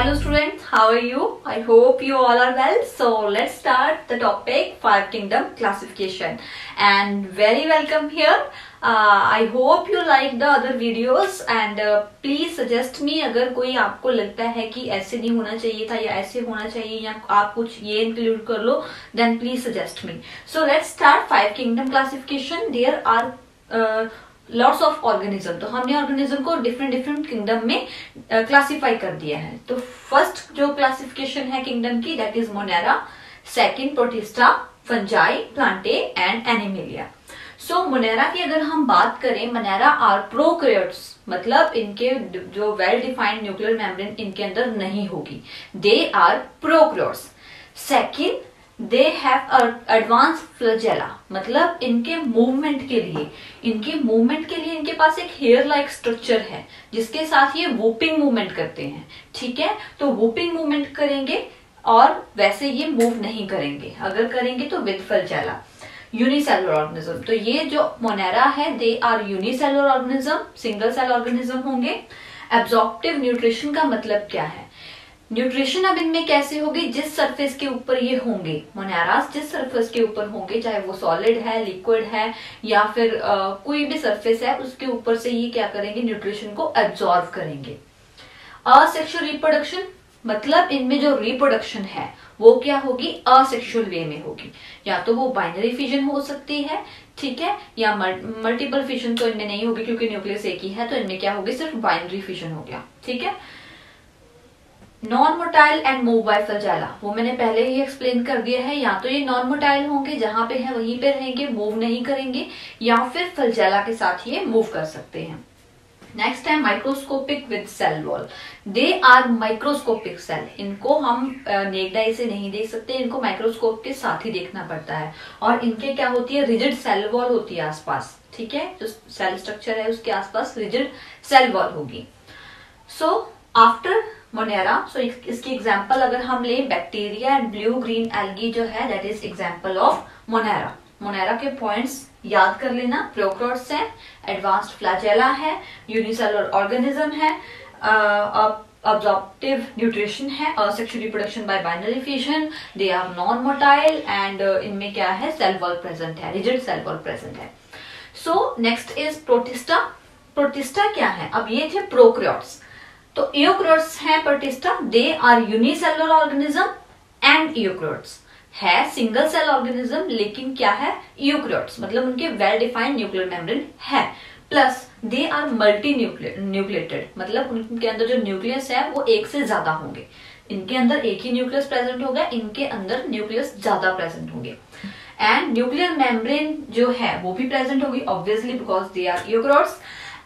Hello students, how are you? I hope you all are well. So let's start the topic Five Kingdom classification and very welcome here. I hope you like the other videos and please suggest me अगर कोई आपको लगता है कि ऐसे नहीं होना चाहिए था या ऐसे होना चाहिए या आप कुछ ये इंक्लूड कर लो, then please suggest me. So let's start Five Kingdom classification. There are lots of organism. तो हमने ऑर्गेनिज्म को डिफरेंट डिफरेंट किंगडम में क्लासिफाई कर दिया है. तो फर्स्ट जो क्लासिफिकेशन है किंगडम की, that is Monera. Second protista, fungi, Plantae and animalia. So Monera की अगर हम बात करें, मोनेरा आर प्रोकैरियोट्स, मतलब इनके जो वेल डिफाइंड न्यूक्लियर मेम्ब्रेन इनके अंदर नहीं होगी. They are prokaryotes. Second, they have advance flagella, मतलब इनके मूवमेंट के लिए इनके पास एक हेयर लाइक स्ट्रक्चर है जिसके साथ ये वूपिंग मूवमेंट करते हैं. ठीक है, तो वूपिंग मूवमेंट करेंगे और वैसे ये मूव नहीं करेंगे. अगर करेंगे तो विद फ्लैजेला. यूनिसेलुलर ऑर्गेनिज्म, तो ये जो मोनेरा है they are unicellular organism, single cell organism होंगे. एब्जॉर्प्टिव न्यूट्रिशन का मतलब क्या है? न्यूट्रिशन अब इनमें कैसे होगी? जिस सरफेस के ऊपर ये होंगे, मोनेरास जिस सरफेस के ऊपर होंगे, चाहे वो सॉलिड है, लिक्विड है या फिर कोई भी सरफेस है, उसके ऊपर से ये क्या करेंगे? न्यूट्रिशन को एब्जॉर्व करेंगे. असेक्सुअल रिप्रोडक्शन, मतलब इनमें जो रिप्रोडक्शन है वो क्या होगी? असेक्सुअल वे में होगी. या तो वो बाइनरी फिजन हो सकती है, ठीक है, या मल्टीपल फिजन तो इनमें नहीं होगी क्योंकि न्यूक्लियस एक ही है, तो इनमें क्या होगी? सिर्फ बाइनरी फिजन हो गया. ठीक है. Non motile and move by flagella, वो मैंने पहले ही एक्सप्लेन कर दिया है. या तो ये नॉन मोटाइल होंगे, जहां पे है वहीं पे रहेंगे, मूव नहीं करेंगे, या फिर फ्लैजेला के साथ ये मूव कर सकते हैं. नेक्स्ट है microscopic with cell wall. They are microscopic cell. इनको हम नेक्ड आई से नहीं देख सकते, इनको माइक्रोस्कोप के साथ ही देखना पड़ता है. और इनके क्या होती है? रिजिड सेल वॉल होती है आसपास. ठीक है, जो सेल स्ट्रक्चर है उसके आसपास रिजिड सेल वॉल होगी. सो आफ्टर मोनेरा, सो इसकी एग्जांपल अगर हम ले, bacteria and blue green algae जो है, that is example of Monera. Monera के पॉइंट्स याद कर लेना. प्रोकैरियोट्स है, एडवांस्ड फ्लैजेला है, यूनिसेलुलर ऑर्गेनिज्म है, अब्जॉर्प्टिव न्यूट्रिशन है, asexual reproduction by binary fission, they are non motile and इनमें क्या है? सेल वॉल प्रेजेंट है, रिजिड सेल वॉल प्रेजेंट है. So next is Protista. Protista क्या है? अब ये थे प्रोकैरियोट्स. तो यूकैरियोट्स है protista. They are unicellular organism and eukaryotes है सिंगल सेल ऑर्गेनिज्म, लेकिन क्या है? यूकैरियोट्स, मतलब उनके वेल डिफाइंड न्यूक्लियर मेम्ब्रेन है. Plus they are multi nucleated, मतलब उनके अंदर जो न्यूक्लियस है वो एक से ज्यादा होंगे. इनके अंदर एक ही न्यूक्लियस प्रेजेंट होगा, इनके अंदर न्यूक्लियस ज्यादा प्रेजेंट होंगे. एंड न्यूक्लियर मेम्ब्रेन जो है वो भी प्रेजेंट होगी obviously because they are eukaryotes.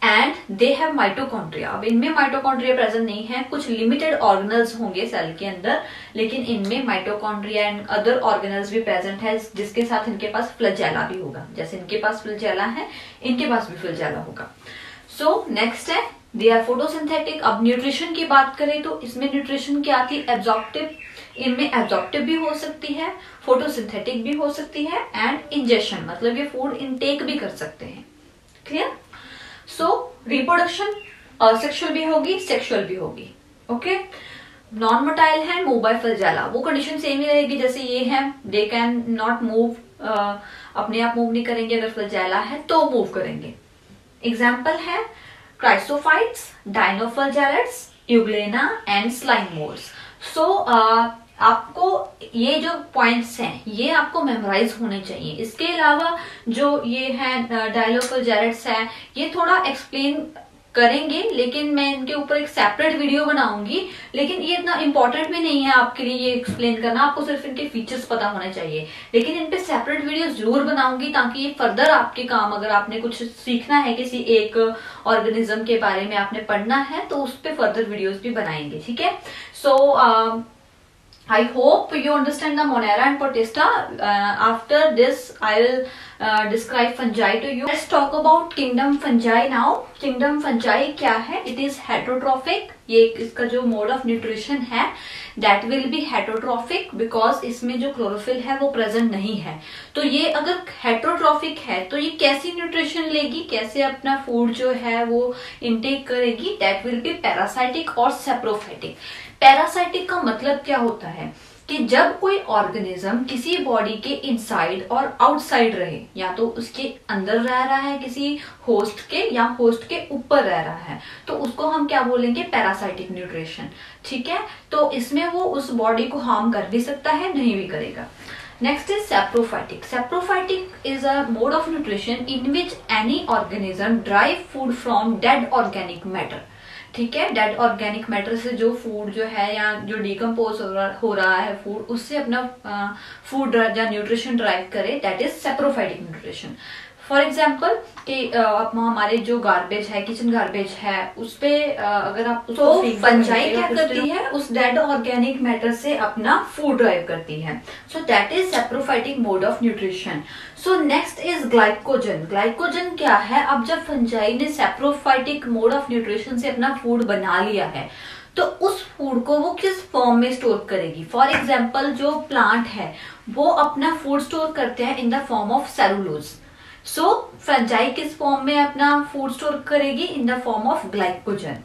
And they have mitochondria. अब इनमें माइटोकॉन्ड्रिया प्रेजेंट नहीं है, कुछ लिमिटेड ऑर्गेनल्स होंगे सेल के अंदर, लेकिन इनमें माइटोकॉन्ड्रिया एंड अदर ऑर्गेनल्स भी प्रेजेंट है, जिसके साथ इनके पास फ्लैजेला भी होगा. जैसे इनके पास फ्लैजेला है, इनके पास भी फ्लैजेला होगा. सो नेक्स्ट है दे आर फोटोसिंथेटिक. अब न्यूट्रिशन की बात करें तो इसमें न्यूट्रिशन क्या आती है? एब्जॉर्प्टिव. इनमें एब्जॉर्प्टिव भी हो सकती है, फोटोसिंथेटिक भी हो सकती है एंड इंजेक्शन, मतलब ये फूड इनटेक भी कर सकते हैं. क्लियर? सो रिप्रोडक्शन असेक्सुअल भी होगी, सेक्सुअल भी होगी. ओके. नॉन मोटाइल है, मूव बाय फ्लैजेला, वो कंडीशन सेम ही रहेगी जैसे ये है. दे कैन नॉट मूव, अपने आप मूव नहीं करेंगे. अगर फ्लैजेला है तो मूव करेंगे. एग्जाम्पल है chrysophytes, dinoflagellates, euglena and slime moulds. So आपको ये जो पॉइंट्स हैं ये आपको मेमोराइज होने चाहिए. इसके अलावा जो ये है डायनोफ्लैजेलेट्स है, ये थोड़ा एक्सप्लेन करेंगे, लेकिन मैं इनके ऊपर एक सेपरेट वीडियो बनाऊंगी. लेकिन ये इतना इंपॉर्टेंट भी नहीं है आपके लिए ये एक्सप्लेन करना, आपको सिर्फ इनके फीचर्स पता होने चाहिए. लेकिन इन पे सेपरेट वीडियो जरूर बनाऊंगी ताकि ये फर्दर आपके काम, अगर आपने कुछ सीखना है किसी एक ऑर्गेनिज्म के बारे में आपने पढ़ना है तो उस पर फर्दर वीडियोज भी बनाएंगे. ठीक है. सो I hope you understand the Monera and Protista. After this, I will describe fungi to you. Let's talk about kingdom fungi now. Kingdom fungi क्या है? It is heterotrophic, ये इसका जो मोड ऑफ न्यूट्रिशन है that will be heterotrophic, because इसमें जो chlorophyll है वो प्रेजेंट नहीं है। तो ये अगर हेटरोट्रॉफिक है तो ये कैसी न्यूट्रिशन लेगी, कैसे अपना फूड जो है वो इनटेक करेगी, दैट विल बी पैरासाइटिक और सेप्रोफाइटिक। पैरासाइटिक का मतलब क्या होता है कि जब कोई ऑर्गेनिज्म किसी बॉडी के इनसाइड और आउटसाइड रहे, या तो उसके अंदर रह रहा है किसी होस्ट के या होस्ट के ऊपर रह रहा है, तो उसको हम क्या बोलेंगे, पैरासाइटिक न्यूट्रिशन। ठीक है, तो इसमें वो उस बॉडी को हार्म कर भी सकता है, नहीं भी करेगा। Next is saprophytic. Saprophytic is a mode of nutrition in which any organism derive food from dead organic matter. ठीक है, डेड ऑर्गेनिक मैटर से जो फूड जो है या जो डिकम्पोज हो रहा है फूड, उससे अपना फूड या न्यूट्रिशन ड्राइव करे, that is saprophytic nutrition. For example कि हमारे जो गार्बेज है, किचन गार्बेज है, उस पे अगर आप तो फंजाई क्या करती है, उस डेड ऑर्गेनिक मैटर से अपना फूड ड्राइव करती है। So that is saprophytic mode of nutrition. So next is glycogen. Glycogen क्या है, अब जब फंजाई ने सेप्रोफाइटिक मोड ऑफ न्यूट्रिशन से अपना फूड बना लिया है तो उस फूड को वो किस फॉर्म में स्टोर करेगी। फॉर एग्जाम्पल जो प्लांट है वो अपना फूड स्टोर करते हैं in the form of cellulose. So fungi किस फॉर्म में अपना फूड स्टोर करेगी, in the form of glycogen.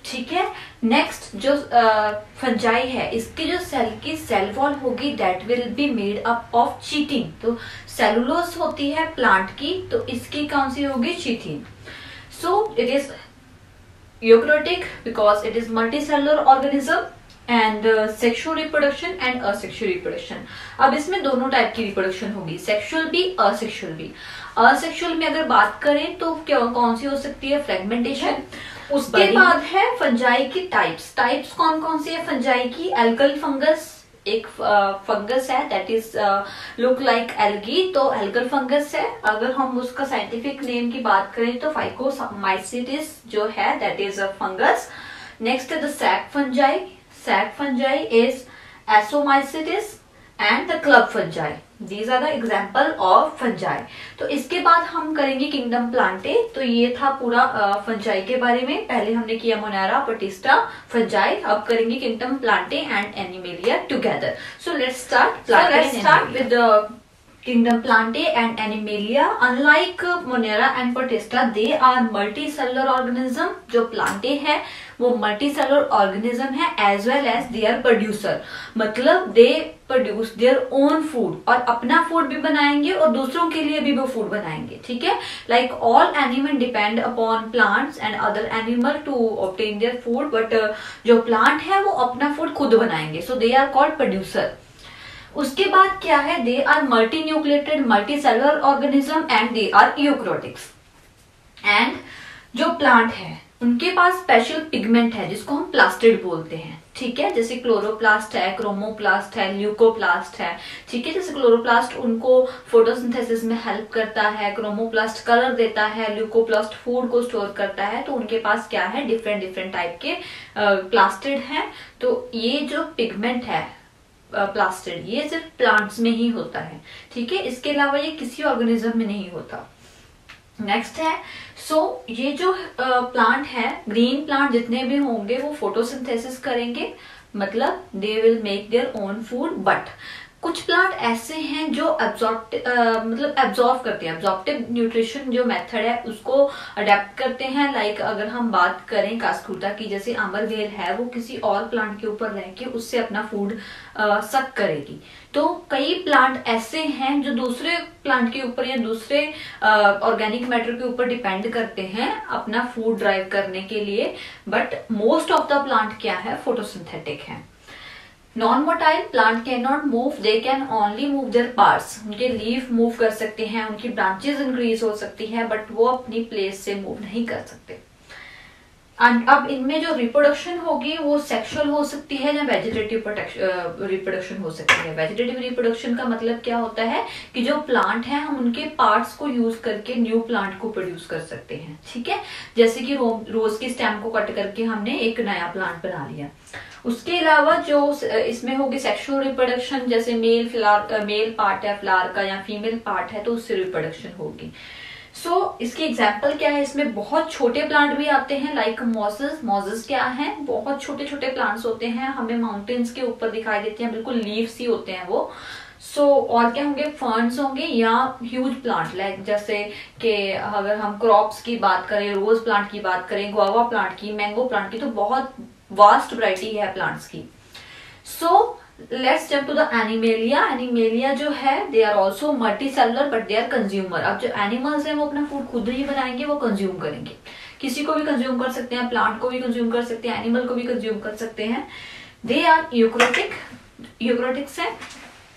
ठीक है, नेक्स्ट जो फंजाई है, इसकी जो सेल की सेल वॉल होगी that will be made up of chitin. तो सेलुलोज होती है प्लांट की, तो इसकी कौन सी होगी, chitin. So it is eukaryotic because it is multicellular organism and sexual reproduction and asexual reproduction. अब इसमें दोनों टाइप की रिप्रोडक्शन होगी, सेक्सुअल भी असेक्सुअल भी। असेक्सुअल में अगर बात करें तो क्या कौन सी हो सकती है, फ्रेगमेंटेशन। उसके बाद है फंजाई की टाइप्स। टाइप्स कौन कौन सी है फंजाई की, एल्गल फंगस एक फंगस है that is look like algae, तो एल्गल फंगस है। अगर हम उसका साइंटिफिक नेम की बात करें तो फाइकोमाइसिटिस जो है that is a fungus. Next the sac fungi. Sac fungi is Ascomycetes and the club fungi. These are the example of fungi. तो इसके बाद हम करेंगे किंगडम प्लांटे। तो ये था पूरा फंजाई के बारे में। पहले हमने किया मोनेरा, प्रोटिस्टा, फंजाई, अब करेंगे kingdom Plantae and animalia together. So let's start with Kingdom Plantae and Animalia. Unlike Monera and Protista, they are multicellular organism. जो Plantae है वो multicellular organism है as well as they are producer. मतलब they produce their own food और अपना food भी बनाएंगे और दूसरों के लिए भी वो food बनाएंगे। ठीक है, like all animal depend upon plants and other animal to obtain their food, but जो plant है वो अपना food खुद बनाएंगे, so they are called producer. उसके बाद क्या है, they are multi nucleated multi cellular organism and they are eukaryotics. And जो प्लांट है उनके पास स्पेशल पिगमेंट है जिसको हम प्लास्टिड बोलते हैं। ठीक है, जैसे क्लोरोप्लास्ट है, क्रोमोप्लास्ट है, ल्यूकोप्लास्ट है। ठीक है, जैसे क्लोरोप्लास्ट उनको फोटोसिंथेसिस में हेल्प करता है, क्रोमोप्लास्ट कलर देता है, ल्यूकोप्लास्ट फूड को स्टोर करता है। तो उनके पास क्या है, डिफरेंट डिफरेंट टाइप के प्लास्टिड है। तो ये जो पिगमेंट है प्लास्टिड, ये सिर्फ प्लांट्स में ही होता है। ठीक है, इसके अलावा ये किसी ऑर्गेनिज्म में नहीं होता। नेक्स्ट है, ये जो प्लांट है, ग्रीन प्लांट जितने भी होंगे वो फोटोसिंथेसिस करेंगे, मतलब they will make their own food. But कुछ प्लांट ऐसे हैं जो एब्जॉर्ब करते हैं, एब्जॉर्प्टिव न्यूट्रिशन जो मेथड है उसको अडेप्ट करते हैं। लाइक अगर हम बात करें कास्कुटा की, जैसे अमरवेल है, वो किसी और प्लांट के ऊपर रह के उससे अपना फूड सक करेगी। तो कई प्लांट ऐसे हैं जो दूसरे प्लांट के ऊपर या दूसरे ऑर्गेनिक मैटर के ऊपर डिपेंड करते हैं अपना फूड ड्राइव करने के लिए, but most of the plant क्या है, फोटोसिंथेटिक है। Non motile plant can not move, they can only move there parts. उनके लीफ मूव कर सकते हैं, उनकी ब्रांचेस इंक्रीज हो सकती है, बट वो अपनी प्लेस से मूव नहीं कर सकते। एंड अब इनमें जो रिप्रोडक्शन होगी वो सेक्सुअल हो सकती है या वेजिटेटिव रिप्रोडक्शन हो सकती है। वेजिटेटिव रिप्रोडक्शन का मतलब क्या होता है कि जो प्लांट है हम उनके पार्ट्स को यूज करके न्यू प्लांट को प्रोड्यूस कर सकते हैं। ठीक है, जैसे कि रोज की स्टेम को कट करके हमने एक नया प्लांट बना लिया। उसके अलावा जो इसमें होगी सेक्सुअल रिप्रोडक्शन, जैसे मेल पार्ट है फ्लावर का या फीमेल पार्ट है तो उससे रिप्रोडक्शन होगी। इसकी एग्जाम्पल क्या है, इसमें बहुत छोटे प्लांट भी आते हैं लाइक मॉसेस। मॉसेस क्या है, बहुत छोटे छोटे प्लांट्स होते हैं, हमें माउंटेन्स के ऊपर दिखाई देते हैं, बिल्कुल लीव्स ही होते हैं वो। और क्या होंगे, फर्न्स होंगे या ह्यूज प्लांट, लाइक जैसे कि अगर हम क्रॉप्स की बात करें, रोज प्लांट की बात करें, गुआवा प्लांट की, मैंगो प्लांट की, तो बहुत वास्ट वैरायटी है प्लांट्स की। Let's jump to the Animalia. Animalia जो है they are also multi cellular but they are consumer. अब जो एनिमल्स हैं वो अपना फूड खुद ही बनाएंगे, वो कंज्यूम करेंगे, किसी को भी कंज्यूम कर सकते हैं, प्लांट को भी कंज्यूम कर सकते हैं, एनिमल को भी कंज्यूम कर सकते हैं। दे आर यूक्रोटिक, यूक्रोटिक्स है,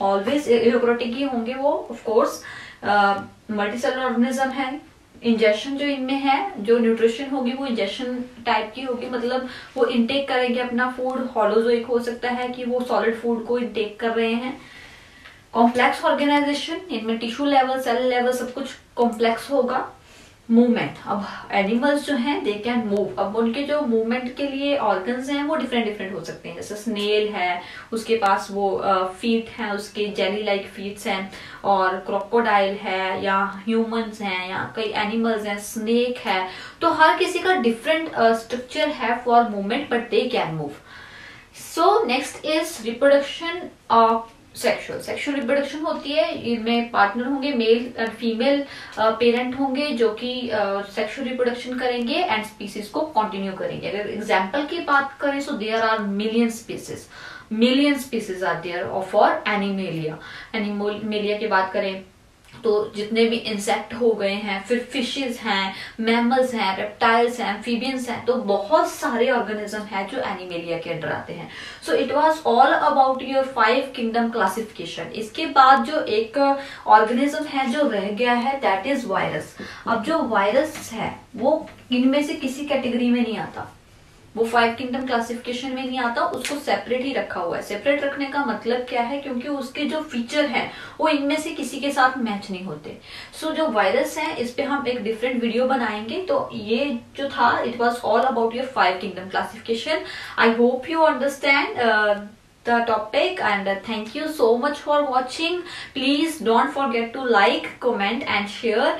ऑलवेज यूक्रोटिक ही होंगे वो, of course multi cellular organism है। इंजेक्शन जो इनमें है, जो न्यूट्रिशन होगी वो इंजेक्शन टाइप की होगी, मतलब वो इनटेक करेंगे अपना फूड। हॉलोजोइक हो सकता है कि वो सॉलिड फूड को इनटेक कर रहे हैं। कॉम्प्लेक्स ऑर्गेनाइजेशन, इनमें टिश्यू लेवल, सेल लेवल सब कुछ कॉम्प्लेक्स होगा। मूवमेंट, अब एनिमल्स जो हैं दे कैन मूव, अब उनके जो मूवमेंट के लिए ऑर्गन्स हैं वो डिफरेंट डिफरेंट हो सकते हैं। जैसे स्नेल है, उसके पास वो फीट हैं, उसके जेली लाइक फीट्स हैं, और क्रोकोडाइल है, या ह्यूमंस हैं, या कई एनिमल्स हैं, स्नेक है, तो हर किसी का डिफरेंट स्ट्रक्चर है for movement, but they can move. So next is reproduction of sexual reproduction होती है, इनमें पार्टनर होंगे, मेल एंड फीमेल पेरेंट होंगे जो कि सेक्सुअल रिप्रोडक्शन करेंगे एंड स्पीसीज को कंटिन्यू करेंगे। अगर एग्जांपल की बात करें so there are million species are there for Animalia. Animalia की बात करें तो जितने भी इंसेक्ट हो गए हैं, फिर फिशेस हैं, मैमल्स हैं, रेप्टाइल्स हैं, एम्फीबियंस हैं, तो बहुत सारे ऑर्गेनिज्म हैं जो एनिमेलिया के अंडर आते हैं। So it was all about your 5 kingdom classification. इसके बाद जो एक ऑर्गेनिज्म है जो रह गया है दैट इज वायरस। अब जो वायरस है वो इनमें से किसी कैटेगरी में नहीं आता, वो 5 किंगडम क्लासिफिकेशन में नहीं आता, उसको सेपरेट ही रखा हुआ है। सेपरेट रखने का मतलब क्या है, क्योंकि उसके जो फीचर हैं वो इनमें से किसी के साथ मैच नहीं होते। जो वायरस है इस पे हम एक डिफरेंट वीडियो बनाएंगे। तो ये जो था it was all about your 5 kingdom classification. I hope you understand the topic, and thank you so much for watching. Please don't forget to like, comment and share.